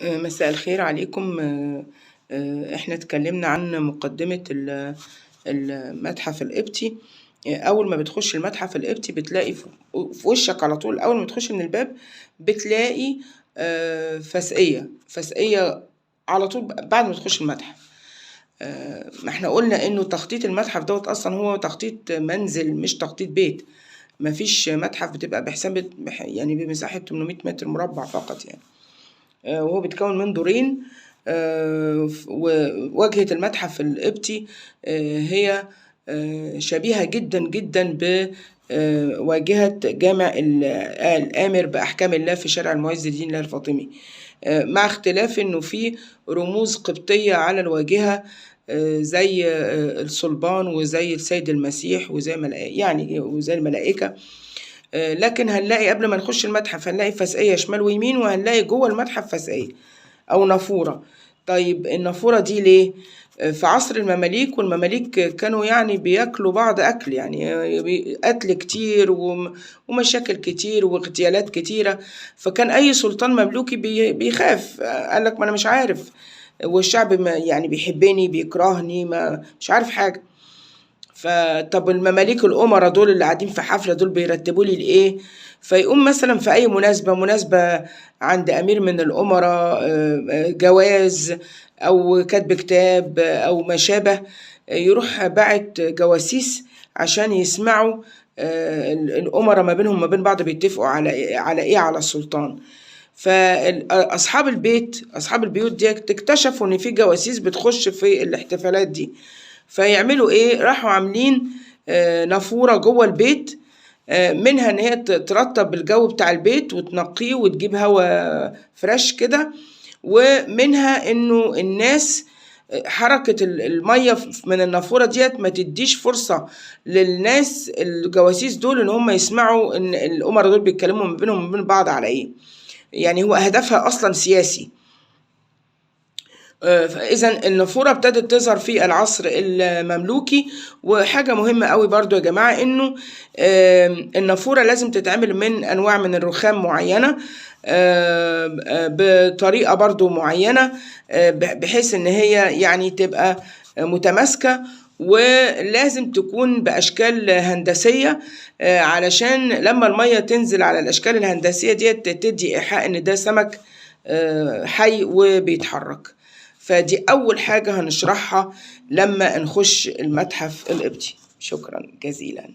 مساء الخير عليكم. احنا اتكلمنا عن مقدمة المتحف القبطي. اول ما بتخش المتحف القبطي بتلاقي في وشك على طول، اول ما تخش من الباب بتلاقي فسقية على طول بعد ما تخش المتحف. ما احنا قلنا انه تخطيط المتحف دوت اصلا هو تخطيط منزل مش تخطيط بيت. ما فيش متحف بتبقى بحساب يعني بمساحة 800 متر مربع فقط يعني. وهو بيتكون من دورين. وواجهة المتحف القبطي هي شبيهة جدا جدا بواجهة جامع الآمر بأحكام الله في شارع المعز الدين الله الفاطمي، مع اختلاف انه في رموز قبطية على الواجهة، زي الصلبان وزي السيد المسيح وزي يعني وزي الملائكة. لكن هنلاقي قبل ما نخش المتحف هنلاقي فسقية شمال ويمين، وهنلاقي جوه المتحف فسقية أو نافورة. طيب النافورة دي ليه؟ في عصر المماليك، والمماليك كانوا يعني بياكلوا بعض أكل، يعني قتل كتير ومشاكل كتير واغتيالات كتيرة. فكان أي سلطان مملوكي بيخاف، قالك ما أنا مش عارف، والشعب يعني بيحبني بيكرهني، ما مش عارف حاجة. فطب المماليك الأمراء دول اللي قاعدين في حفلة دول بيرتبوا لي لإيه؟ فيقوم مثلا في أي مناسبة عند أمير من الأمراء، جواز أو كتب كتاب أو ما شابه، يروح باعت جواسيس عشان يسمعوا الأمراء ما بينهم ما بين بعض بيتفقوا على إيه على السلطان. فأصحاب البيوت دي اكتشفوا إن في جواسيس بتخش في الاحتفالات دي، فيعملوا ايه؟ راحوا عاملين نافورة جوه البيت، منها ان هي ترطب الجو بتاع البيت وتنقيه وتجيب هوا فريش كده، ومنها انه الناس حركة المية من النافورة ديت ما تديش فرصة للناس الجواسيس دول ان هم يسمعوا ان الأمراء دول بيتكلموا ما بينهم وما بين بعض على ايه. يعني هو هدفها اصلا سياسي. فإذا النافورة ابتدت تظهر في العصر المملوكي. وحاجة مهمة قوي برضو يا جماعة، إنه النافورة لازم تتعمل من أنواع من الرخام معينة، بطريقة برضو معينة، بحيث إن هي يعني تبقى متماسكة، ولازم تكون بأشكال هندسية، علشان لما المية تنزل على الأشكال الهندسية دي تدي إيحاء إن ده سمك حي وبيتحرك. فدي أول حاجة هنشرحها لما نخش المتحف القبطي. شكرا جزيلا.